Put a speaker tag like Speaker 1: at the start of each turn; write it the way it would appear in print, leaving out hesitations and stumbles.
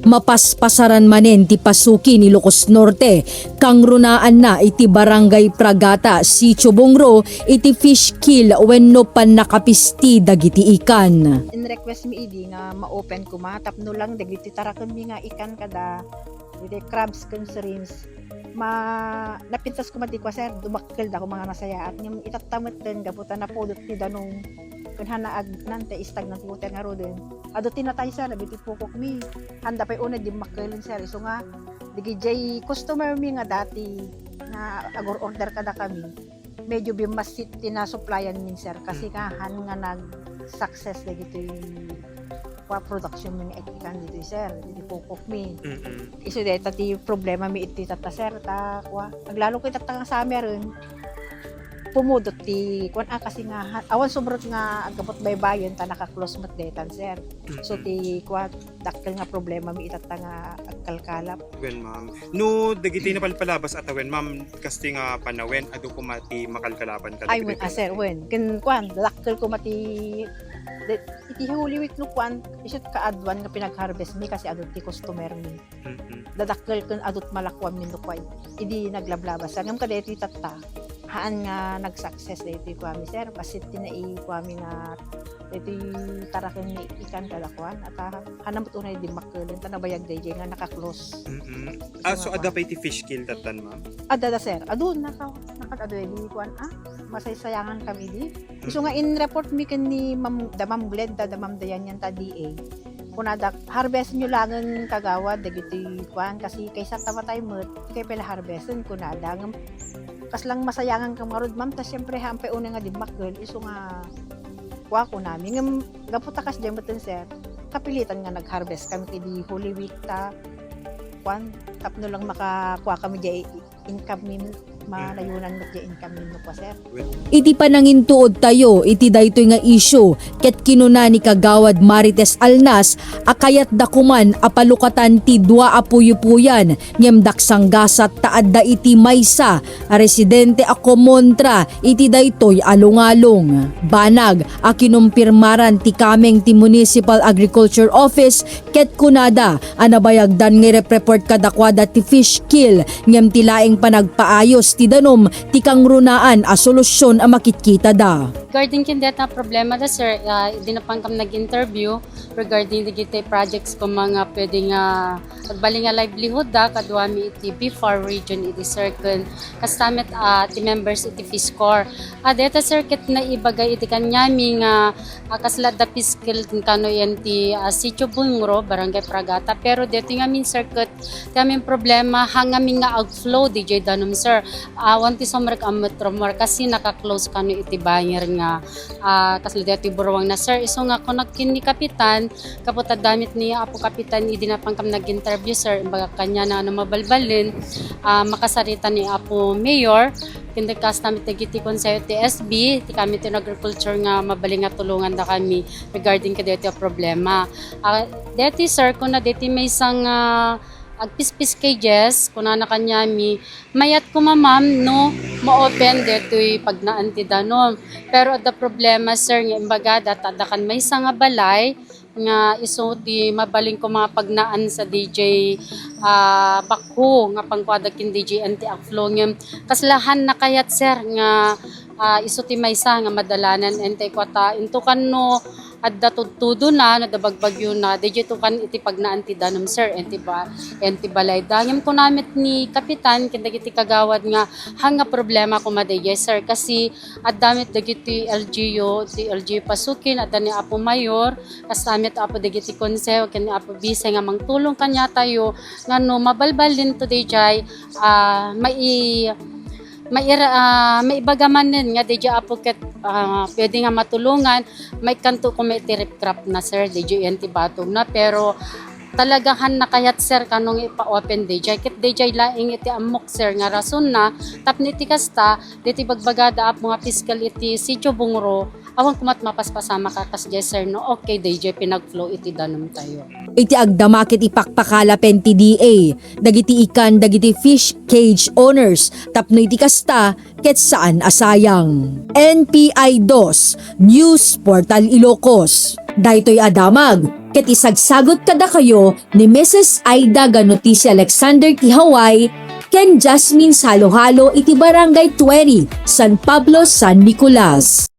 Speaker 1: Mapaspasaran manen ti pasuki ni Ilocos Norte, kang runaan na iti Barangay Pragata, Sitio Bungro, iti fish kill wenno pan nakapisti dagiti ikan.
Speaker 2: In request mi idi nga ma-open ko tapno lang dagiti taraken mi nga ikan kada iti crabs ken shrimps. Napintas ko mati ko sir, dumakkel da ko mga nasaya at ngem itatamet den gaputan na pulot ti danong ken hanaag nante istag ng water nga roden. Ado tinatay sir biti pukok mi. Handa pay una di makkelen sir so nga digi jay customer mi nga dati na agor order kada kami. Medyo bimasit tinasupplyan min sir kasi nga han nga nag success dagiti production mga ikan dito sir dito pukok mi iso dito ti problema mi iti tata sir ta kwa naglalo ko itatang sa meron pumudot ti kwan kasi nga awan sobrot nga agabot baybayon ta naka-close mat detan sir so ti kwa dakkel nga problema mi itatang nga agkalkalap
Speaker 3: wen ma'am no dagiti na palpalabas atawen ma'am kasi nga panawen adu ko mati makalkalapan ka
Speaker 2: ay wen sir wen ken kwan dakkel ko mati iti Holy Week no kwan isut kaadwan nga pinag-harvest mi kasi adot ti customer mi dadakkel ken adot malakwam mi no kway idi naglablabas ngam kada iti tatta haan nga nag-success dito kwami sir basit tinai kwami nga iti taraken ni ikan kada kwan at hanamot unay di makkelen tanabayag day nga naka-close
Speaker 3: so ada pa iti fish kill tatan ma'am
Speaker 2: ada sir adun nakad di kwan masaysayangan kami di so nga in report mi ken ni ma'am Gled da ma'am dayan yan ta DA kunada harvest nyo langan kagawad dagiti kwan kasi kaysa tamatay met kay pala harvestin kunada ngam kas lang masayangan ka marud ma'am ta syempre hampe una nga di makkel iso nga kwa ko nami ngam gaputa kas jemeten sir kapilitan nga nag-harvest kami kay Holy Week ta kwan tapno lang makakuha kami di income min manayunan mo di income min mo pa sir
Speaker 1: Iti panangintuod tayo iti daytoy nga issue ket kinuna ni Kagawad Marites Alnas akayat dakuman apalukatan ti dua a puyupuyan ngem daksang gasat taadda iti maysa a residente a komontra iti daytoy alungalong banag a kinumpirmaran ti kameng ti Municipal Agriculture Office ket kunada anabayagdan nga report kadakwada ti fish kill ngem ti laeng panagpaayos ti danom ti kang runaan a solusyon a makitkita da.
Speaker 4: Regarding kin data problema da sir, di na pang kam nag-interview regarding digiti projects ko mga pwedeng pagbali nga livelihood da kadwa mi iti B4 region iti circle kastamet ti members iti Fiscor. Data circuit na ibagay iti kanyami nga kaslat da fiscal kano yan ti Sitio Bungro, Barangay Pragata pero dito nga min circuit kami problema hangami nga outflow DJ danom sir. Wanti somrek ametromor kasi naka-close kano iti bayer nga kaslat dito burwang na sir. Iso nga kung nagkin ni kapitan kaputa damit niya apo kapitan idi na pang kam nag-interview sir imbaga kanya na mabalbalin makasarita ni apo mayor kinda kastamit dagiti konseyo ti SB ti kami ti agriculture nga mabaling nga tulungan da kami regarding kadeti problema deti sir kun na deti may isang agpispis cages kuna na kanyami mayat ko ma'am no ma-open detoy pagnaan ti danom pero the problema sir nga imbaga datakan may isang balay nga iso ti mabaling ko mga pagnaan sa DJ Bakho nga pangkwadag kin DJ anti outflow ngem kaslahan na kayat sir nga iso ti maysa nga madalanan ente kwata into kanno adda tudtudo na nadabagbagyo na DJ to kan iti pagnaan ti danom sir enti balay dangem ko namit ni kapitan ken dagiti kagawad nga hanga problema ko maday sir kasi addamit dagiti LGU ti LGU pasukin adda ni apo mayor kasamit apo dagiti konseho ken apo bise nga mangtulong kanya tayo ngano mabalbal din to DJ maibagaman din nga DJ apo ket pwede nga matulungan may kanto ko may tirip crop na sir DJ yan tibatog na pero talagahan na kayat sir kanong ipa-open DJ ket DJ laing iti amok sir nga rason na tapni ti kasta diti bagbagada ap mga fiscal iti Sitio Bungro awan kumat mapaspasama ka kas sir no okay DJ pinagflow iti danom tayo
Speaker 1: Iti agdamakit ipakpakalapen ti DA dagiti ikan dagiti fish cage owners tapno iti kasta ket saan asayang NPI 2 News Portal Ilocos daytoy adamag ket isagsagot kada kayo ni Mrs. Aida Ganotisi Alexander ti Hawaii ken Jasmine Salohalo iti Barangay 20, San Pablo, San Nicolas.